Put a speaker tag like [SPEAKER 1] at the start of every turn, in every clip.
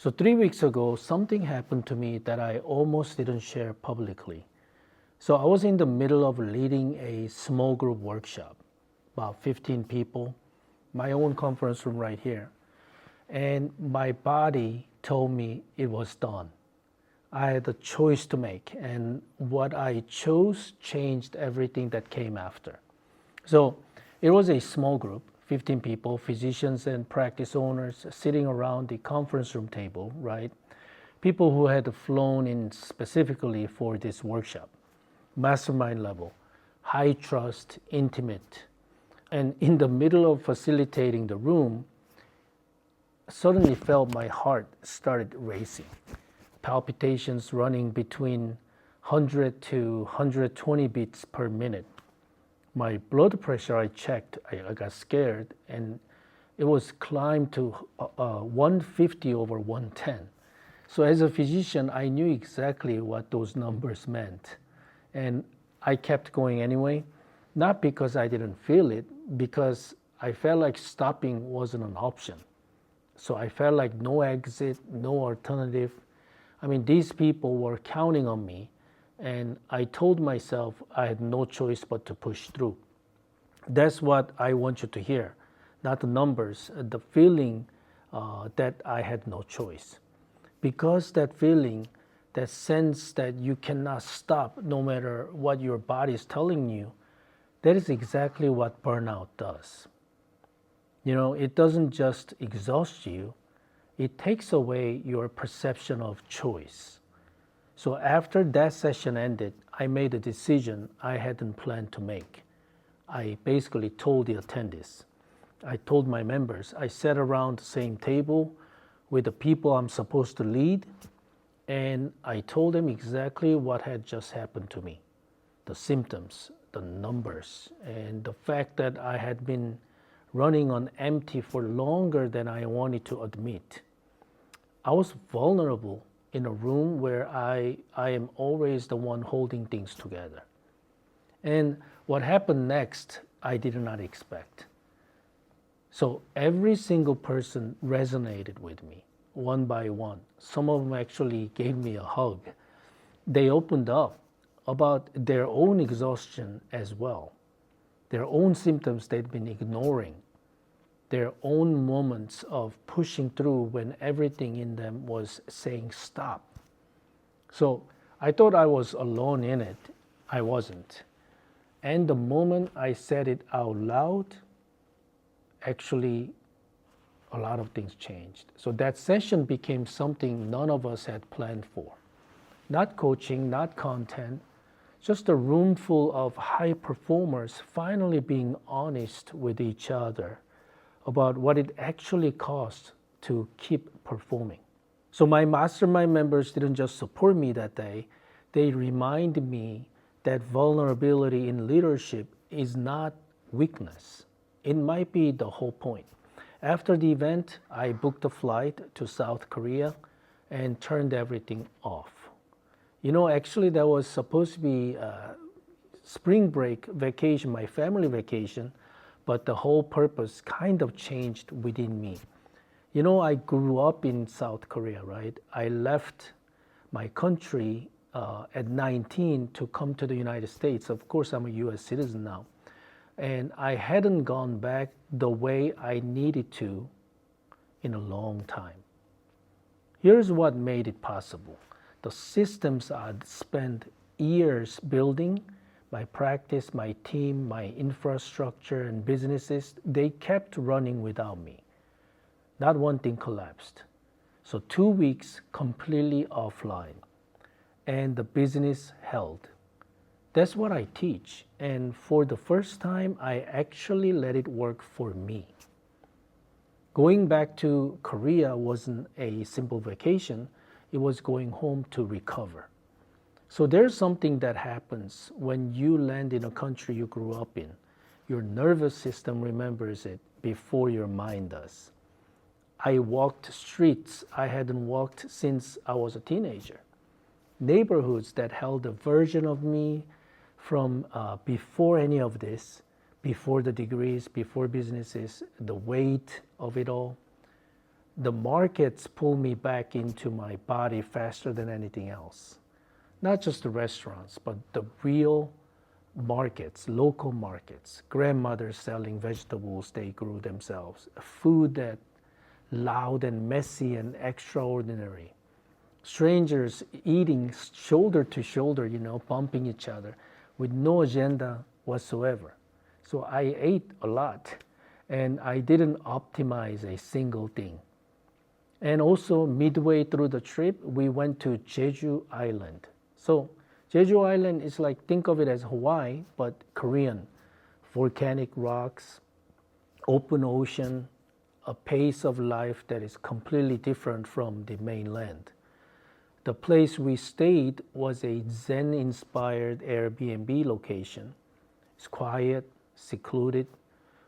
[SPEAKER 1] So 3 weeks ago, something happened to me that I almost didn't share publicly. So I was in the middle of leading a small group workshop, about 15 people, my own conference room right here. And my body told me it was done. I had a choice to make, and what I chose changed everything that came after. So it was a small group, 15 people, physicians and practice owners sitting around the conference room table, right? People who had flown in specifically for this workshop, mastermind level, high trust, intimate. And in the middle of facilitating the room, suddenly felt my heart started racing. Palpitations running between 100 to 120 beats per minute. My blood pressure, I checked, I got scared, and it was climbed to 150 over 110. So as a physician, I knew exactly what those numbers meant. And I kept going anyway, not because I didn't feel it, because I felt like stopping wasn't an option. So I felt like no exit, no alternative. I mean, these people were counting on me, and I told myself I had no choice but to push through. That's what I want you to hear, not the numbers, the feeling that I had no choice. Because that feeling, that sense that you cannot stop no matter what your body is telling you, that is exactly what burnout does. You know, it doesn't just exhaust you, it takes away your perception of choice. So after that session ended, I made a decision I hadn't planned to make. I basically told the attendees, I told my members, I sat around the same table with the people I'm supposed to lead, and I told them exactly what had just happened to me. The symptoms, the numbers, and the fact that I had been running on empty for longer than I wanted to admit. I was vulnerable in a room where I am always the one holding things together. And what happened next, I did not expect. So every single person resonated with me, one by one. Some of them actually gave me a hug. They opened up about their own exhaustion as well, their own symptoms they'd been ignoring, their own moments of pushing through when everything in them was saying stop. So I thought I was alone in it. I wasn't. And the moment I said it out loud, actually a lot of things changed. So that session became something none of us had planned for. Not coaching, not content, just a room full of high performers finally being honest with each other about what it actually costs to keep performing. So my mastermind members didn't just support me that day, they reminded me that vulnerability in leadership is not weakness. It might be the whole point. After the event, I booked a flight to South Korea and turned everything off. You know, actually that was supposed to be spring break vacation, my family vacation, but the whole purpose kind of changed within me. You know, I grew up in South Korea, right? I left my country at 19 to come to the United States. Of course, I'm a US citizen now. And I hadn't gone back the way I needed to in a long time. Here's what made it possible. The systems I'd spent years building, my practice, my team, my infrastructure and businesses, they kept running without me. Not one thing collapsed. So 2 weeks completely offline, and the business held. That's what I teach. And for the first time, I actually let it work for me. Going back to Korea wasn't a simple vacation. It was going home to recover. So there's something that happens when you land in a country you grew up in. Your nervous system remembers it before your mind does. I walked streets I hadn't walked since I was a teenager. Neighborhoods that held a version of me from before any of this, before the degrees, before businesses, the weight of it all. the markets pull me back into my body faster than anything else. Not just the restaurants, but the real markets, local markets, grandmothers selling vegetables they grew themselves, food that loud and messy and extraordinary, strangers eating shoulder to shoulder, bumping each other with no agenda whatsoever. So I ate a lot and I didn't optimize a single thing. And also midway through the trip, we went to Jeju Island. So Jeju Island is like, think of it as Hawaii, but Korean. Volcanic rocks, open ocean, a pace of life that is completely different from the mainland. The place we stayed was a Zen-inspired Airbnb location. It's quiet, secluded,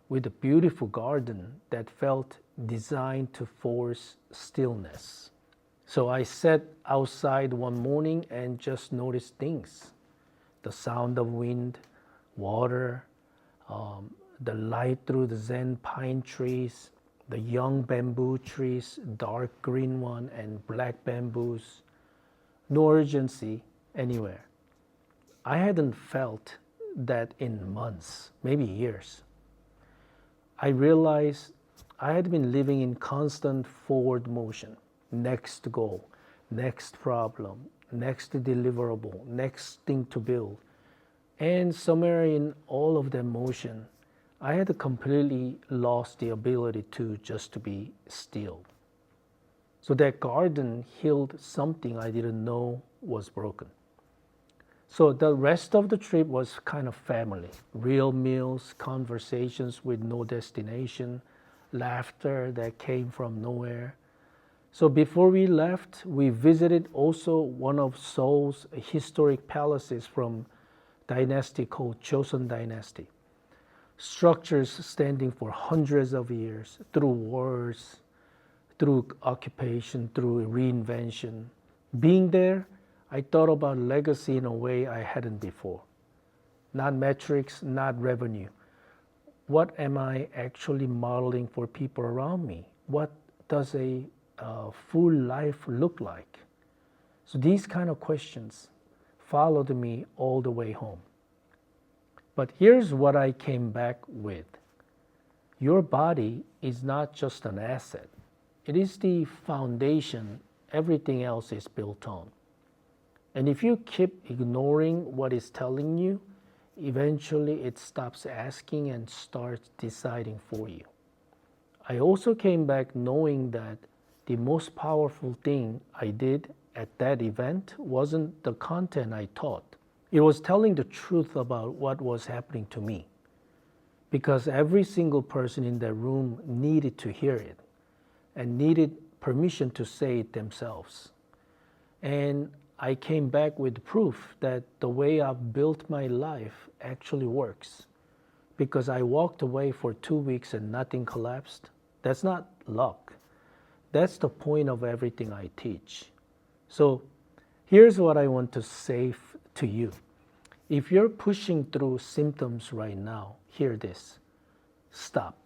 [SPEAKER 1] with a beautiful garden that felt designed to force stillness. So I sat outside one morning and just noticed things. The sound of wind, water, the light through the Zen pine trees, the young bamboo trees, dark green one and black bamboos. No urgency anywhere. I hadn't felt that in months, maybe years. I realized I had been living in constant forward motion. Next goal, next problem, next deliverable, next thing to build. And somewhere in all of that motion, I had completely lost the ability to just to be still. So that garden healed something I didn't know was broken. So the rest of the trip was kind of family, real meals, conversations with no destination, laughter that came from nowhere. So before we left, we visited also one of Seoul's historic palaces from dynasty called Joseon Dynasty. Structures standing for hundreds of years through wars, through occupation, through reinvention. Being there, I thought about legacy in a way I hadn't before. Not metrics, not revenue. What am I actually modeling for people around me? What does a full life look like? So these kind of questions followed me all the way home. But here's what I came back with. Your body is not just an asset. It is the foundation everything else is built on. And if you keep ignoring what it's telling you, eventually it stops asking and starts deciding for you. I also came back knowing that the most powerful thing I did at that event wasn't the content I taught. It was telling the truth about what was happening to me. Because every single person in that room needed to hear it and needed permission to say it themselves. And I came back with proof that the way I've built my life actually works. Because I walked away for 2 weeks and nothing collapsed. That's not luck. That's the point of everything I teach. So here's what I want to say to you. If you're pushing through symptoms right now, hear this. Stop.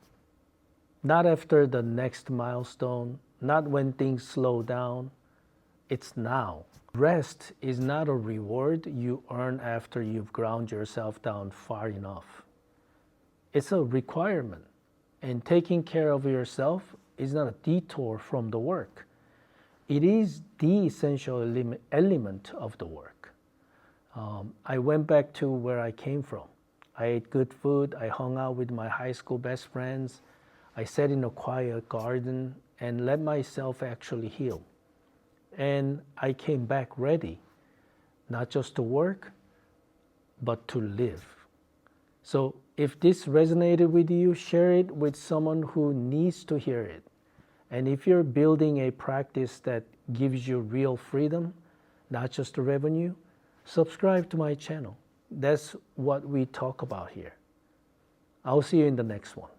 [SPEAKER 1] Not after the next milestone, not when things slow down. It's now. Rest is not a reward you earn after you've ground yourself down far enough. It's a requirement. And taking care of yourself is not a detour from the work. It is the essential element of the work. I went back to where I came from. I ate good food. I hung out with my high school best friends. I sat in a quiet garden and let myself actually heal. And I came back ready, not just to work, but to live. So if this resonated with you, share it with someone who needs to hear it. And if you're building a practice that gives you real freedom, not just the revenue, subscribe to my channel. That's what we talk about here. I'll see you in the next one.